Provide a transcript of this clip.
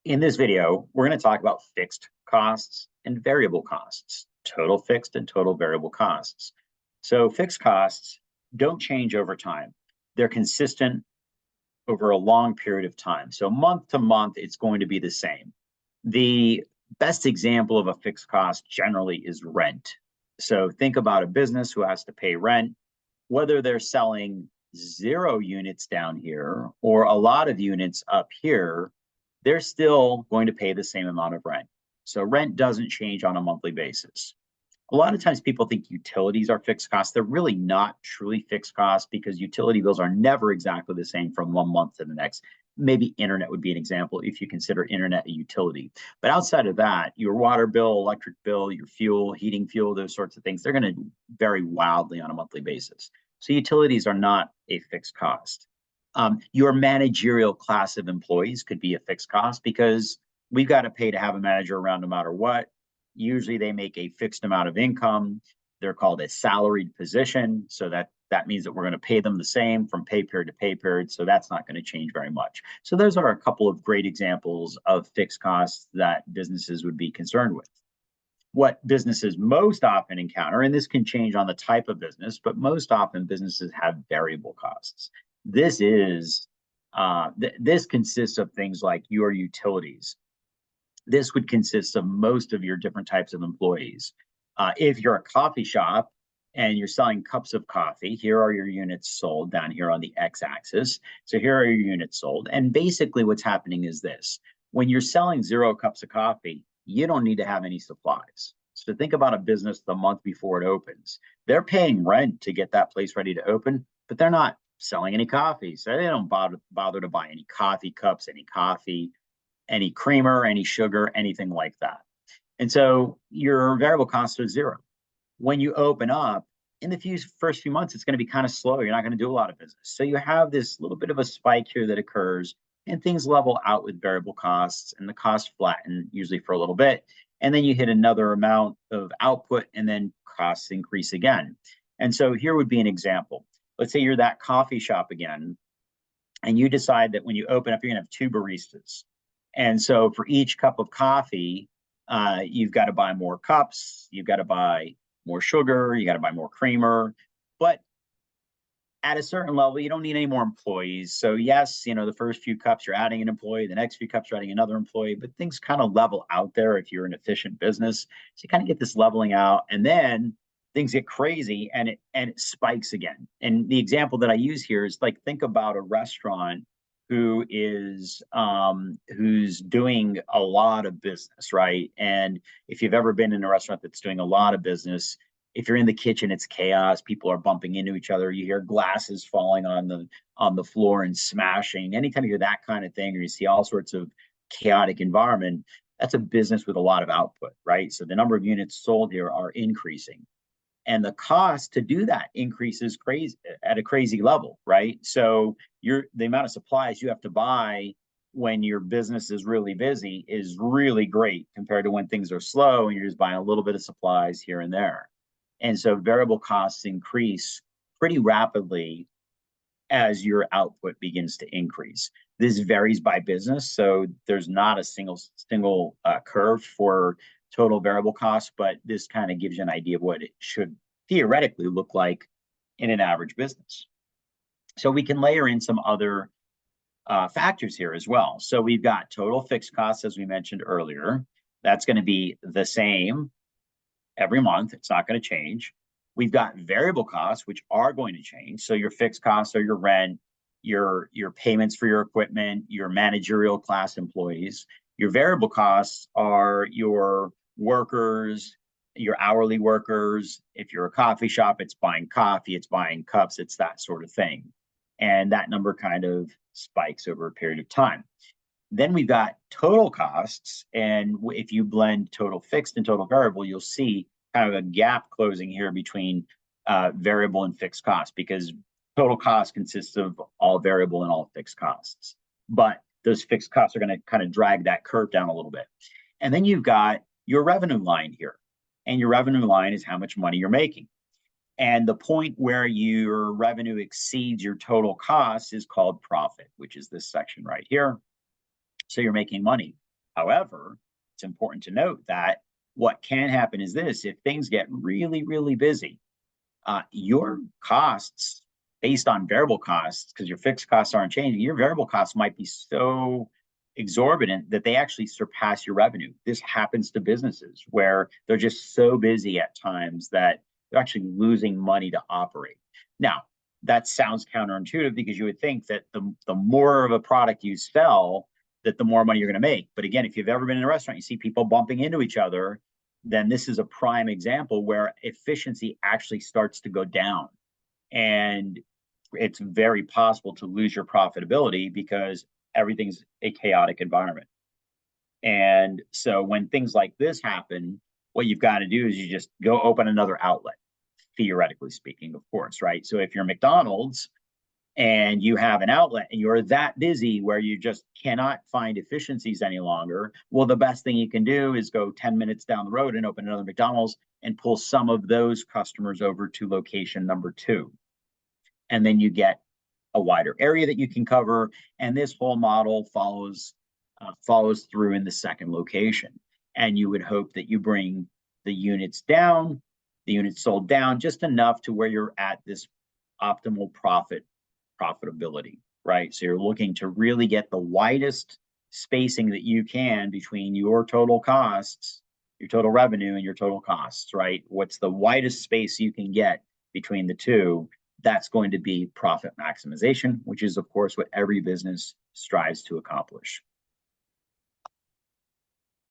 In this video, we're going to talk about fixed costs and variable costs, total fixed and total variable costs. So fixed costs don't change over time. They're consistent over a long period of time. So month to month, it's going to be the same. The best example of a fixed cost generally is rent. So think about a business who has to pay rent, whether they're selling 0 units down here or a lot of units up here, they're still going to pay the same amount of rent. So rent doesn't change on a monthly basis. A lot of times people think utilities are fixed costs. They're really not truly fixed costs because utility bills are never exactly the same from one month to the next. Maybe internet would be an example if you consider internet a utility. But outside of that, your water bill, electric bill, your fuel, heating fuel, those sorts of things, they're going to vary wildly on a monthly basis. So utilities are not a fixed cost. Your managerial class of employees could be a fixed cost because we've got to pay to have a manager around no matter what. Usually they make a fixed amount of income. They're called a salaried position. So that means that we're going to pay them the same from pay period to pay period. So that's not going to change very much. So those are a couple of great examples of fixed costs that businesses would be concerned with. What businesses most often encounter, and this can change on the type of business, but most often businesses have variable costs. This consists of things like your utilities. This would consist of most of your different types of employees. If you're a coffee shop and you're selling cups of coffee, here are your units sold down here on the x-axis. So here are your units sold. And basically what's happening is this. When you're selling 0 cups of coffee, you don't need to have any supplies. So think about a business the month before it opens. They're paying rent to get that place ready to open, but they're not selling any coffee. So they don't bother to buy any coffee cups, any coffee, any creamer, any sugar, anything like that. And so your variable costs are 0. When you open up, in the first few months, it's going to be kind of slow. You're not going to do a lot of business. So you have this little bit of a spike here that occurs, and things level out with variable costs, and the costs flatten usually for a little bit. And then you hit another amount of output, and then costs increase again. And so here would be an example. Let's say you're that coffee shop again, and you decide that when you open up, you're going to have 2 baristas. And so for each cup of coffee, you've got to buy more cups, you've got to buy more sugar, you got to buy more creamer. But at a certain level, you don't need any more employees. So yes, the first few cups you're adding an employee, the next few cups you're adding another employee, but things kind of level out there if you're an efficient business. So you kind of get this leveling out, and then things get crazy and it spikes again. And the example that I use here is like, think about a restaurant who's doing a lot of business, right? And if you've ever been in a restaurant that's doing a lot of business, if you're in the kitchen, it's chaos. People are bumping into each other. You hear glasses falling on the floor and smashing. Anytime you hear that kind of thing, or you see all sorts of chaotic environment, that's a business with a lot of output, right? So the number of units sold here are increasing, and the cost to do that increases crazy at a crazy level, right? So the amount of supplies you have to buy when your business is really busy is really great compared to when things are slow and you're just buying a little bit of supplies here and there. And so variable costs increase pretty rapidly as your output begins to increase. This varies by business, so there's not a single curve for total variable costs, but this kind of gives you an idea of what it should theoretically look like in an average business. So we can layer in some other factors here as well. So we've got total fixed costs, as we mentioned earlier. That's going to be the same every month. It's not going to change. We've got variable costs, which are going to change. So your fixed costs are your rent, your payments for your equipment, your managerial class employees. Your variable costs are your workers, your hourly workers. If you're a coffee shop, it's buying coffee, it's buying cups, it's that sort of thing. And that number kind of spikes over a period of time. Then we've got total costs. And if you blend total fixed and total variable, you'll see kind of a gap closing here between variable and fixed costs, because total cost consists of all variable and all fixed costs. But those fixed costs are going to kind of drag that curve down a little bit. And then you've got your revenue line here. And your revenue line is how much money you're making. And the point where your revenue exceeds your total costs is called profit, which is this section right here. So you're making money. However, it's important to note that what can happen is this: if things get really, really busy, your costs based on variable costs, because your fixed costs aren't changing, your variable costs might be so exorbitant that they actually surpass your revenue. This happens to businesses where they're just so busy at times that they're actually losing money to operate. Now, that sounds counterintuitive because you would think that the more of a product you sell, that the more money you're going to make. But again, if you've ever been in a restaurant, you see people bumping into each other, then this is a prime example where efficiency actually starts to go down. And it's very possible to lose your profitability because everything's a chaotic environment. And so when things like this happen, what you've got to do is you just go open another outlet, theoretically speaking, of course, right? So if you're McDonald's and you have an outlet and you're that busy where you just cannot find efficiencies any longer, well, the best thing you can do is go 10 minutes down the road and open another McDonald's and pull some of those customers over to location number 2. And then you get a wider area that you can cover. And this whole model follows through in the second location. And you would hope that you bring the units down, the units sold down just enough to where you're at this optimal profitability, right? So you're looking to really get the widest spacing that you can between your total costs, your total revenue, and your total costs, right? What's the widest space you can get between the two? That's going to be profit maximization, which is, of course, what every business strives to accomplish.